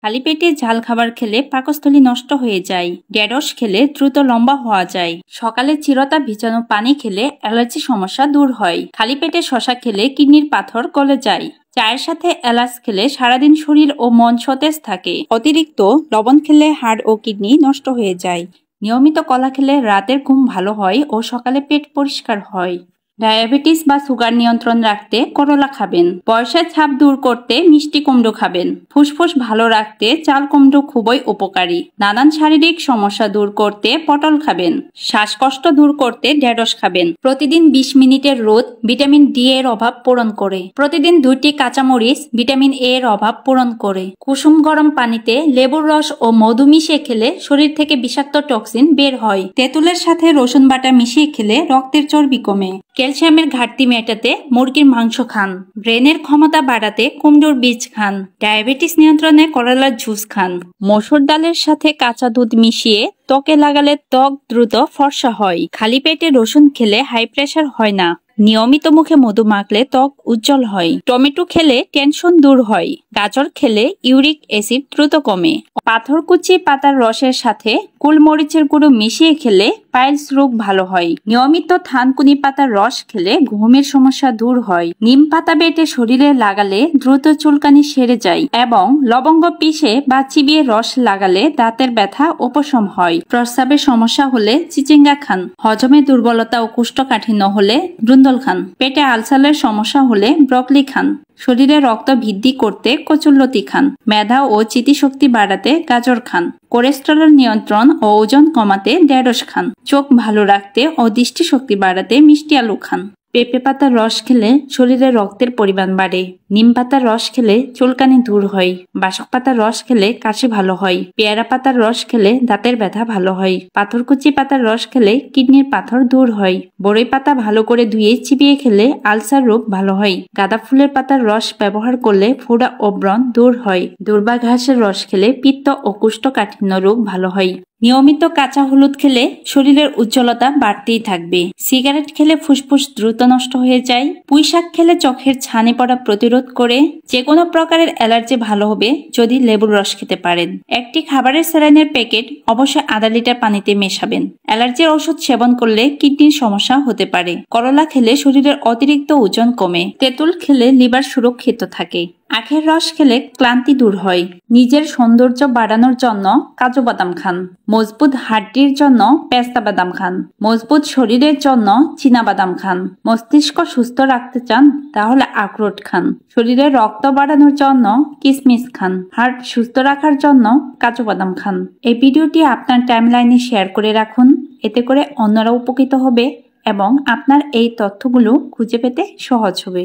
খালি পেটে ঝাল খাবার খেলে পাকস্থলী নষ্ট হয়ে যায়। ঢেঁড়স খেলে দ্রুত লম্বা হওয়া যায়। সকালে চিরতা ভিজানো পানি খেলে অ্যালার্জি সমস্যা দূর হয়। খালি পেটে শসা খেলে কিডনির পাথর গলে যায়। চায়ের সাথে এলাচ খেলে সারাদিন শরীর ও মন সতেজ থাকে। অতিরিক্ত লবণ খেলে হাড় ও কিডনি নষ্ট হয়ে যায়। নিয়মিত কলা খেলে রাতের ঘুম ভালো হয় ও সকালে পেট পরিষ্কার হয়। ডায়াবেটিস বা সুগার নিয়ন্ত্রণ রাখতে করলা খাবেন। বয়সের ছাপ দূর করতে মিষ্টি কুমড়ো খাবেন। ফুসফুস ভালো রাখতে চাল কুমড়ো খুবই উপকারী। নানান শারীরিক সমস্যা দূর করতে পটল খাবেন। শ্বাসকষ্ট দূর করতে ঢেঁড়স খাবেন। প্রতিদিন 20 মিনিটের রোদ ভিটামিন ডি এর অভাব পূরণ করে। প্রতিদিন 2টি কাঁচামরিচ ভিটামিন এ এর অভাব পূরণ করে। কুসুম গরম পানিতে লেবুর রস ও মধু মিশিয়ে খেলে শরীর থেকে বিষাক্ত টক্সিন বের হয়। তেঁতুলের সাথে রসুন বাটা মিশিয়ে খেলে রক্তের চর্বি কমে। ক্যালসিয়ামের ঘাটতি মেটাতে মুরগির মাংস খান। ব্রেনের ক্ষমতা বাড়াতে কুমড়োর বীজ খান। ডায়াবেটিস নিয়ন্ত্রণে করলার জুস খান। মসুর ডালের সাথে কাঁচা দুধ মিশিয়ে ত্বকে লাগালে ত্বক দ্রুত ফর্সা হয়। খালি পেটে রসুন খেলে হাই প্রেশার হয় না। নিয়মিত মুখে মধু মাখলে ত্বক উজ্জ্বল হয়। টমেটো খেলে টেনশন দূর হয়। গাজর খেলে ইউরিক অ্যাসিড দ্রুত কমে। পাথরকুচি পাতার রসের সাথে গোলমরিচের গুঁড়ো মিশিয়ে খেলে পাইলস রোগ ভালো হয়। নিয়মিত থানকুনি পাতার রস খেলে ঘুমের সমস্যা দূর হয়। নিম পাতা বেটে শরীরে লাগালে দ্রুত চুলকানি সেরে যায় এবং লবঙ্গ পিষে বা চিবিয়ে রস লাগালে দাঁতের ব্যথা উপশম হয়। প্রস্রাবের সমস্যা হলে চিচিঙ্গা খান। হজমে দুর্বলতা ও কোষ্ঠকাঠিন্য হলে ব্রুন্দল খান। পেটে আলসারের সমস্যা হলে ব্রকলি খান। শরীরে রক্ত বৃদ্ধি করতে কচুল্লতি খান। মেধা ও স্মৃতিশক্তি বাড়াতে গাজর খান। কোলেস্টেরল নিয়ন্ত্রণ ও ওজন কমাতে ঢেঁড়স খান। চোখ ভালো রাখতে ও দৃষ্টিশক্তি বাড়াতে মিষ্টি আলু খান। পেঁপে পাতার রস খেলে শরীরে রক্তের পরিমাণ বাড়ে। নিম পাতার রস খেলে চুলকানি দূর হয়। বাসক পাতার রস খেলে কাশি ভালো হয়। পেয়ারা পাতার রস খেলে দাঁতের ব্যথা ভালো হয়। পাথরকুচি পাতার রস খেলে কিডনির পাথর দূর হয়। বড়ই পাতা ভালো করে ধুয়ে চিবিয়ে খেলে আলসার রোগ ভালো হয়। গাঁদা ফুলের পাতার রস ব্যবহার করলে ফোড়া ও ব্রণ দূর হয়। দুর্বা ঘাসের রস খেলে পিত্ত ও কোষ্ঠকাঠিন্য রোগ ভালো হয়। নিয়মিত কাঁচা হলুদ খেলে শরীরের উজ্জ্বলতা বাড়তেই থাকবে। সিগারেট খেলে ফুসফুস দ্রুত নষ্ট হয়ে যায়। পুঁইশাক খেলে চোখের ছানি পড়া প্রতিরোধ করে। যে কোনো প্রকারের অ্যালার্জি ভালো হবে যদি লেবুর রস খেতে পারেন। একটি খাবারের স্যালাইনের প্যাকেট অবশ্যই আধা লিটার পানিতে মেশাবেন। অ্যালার্জির ওষুধ সেবন করলে কিডনির সমস্যা হতে পারে। করলা খেলে শরীরের অতিরিক্ত ওজন কমে। তেঁতুল খেলে লিভার সুরক্ষিত থাকে। আখের রস খেলে ক্লান্তি দূর হয়। নিজের সৌন্দর্য বাড়ানোর জন্য কাজু বাদাম খান। মজবুত হাড্ডির জন্য পেস্তা বাদাম খান। মজবুত শরীরের জন্য চীনা বাদাম খান। মস্তিষ্ক সুস্থ রাখতে চান তাহলে আখরোট খান। শরীরে রক্ত বাড়ানোর জন্য কিশমিশ খান। হার্ট সুস্থ রাখার জন্য কাজু বাদাম খান। এই ভিডিওটি আপনার টাইমলাইনে শেয়ার করে রাখুন। এতে করে অন্যরা উপকৃত হবে এবং আপনার এই তথ্যগুলো খুঁজে পেতে সহজ হবে।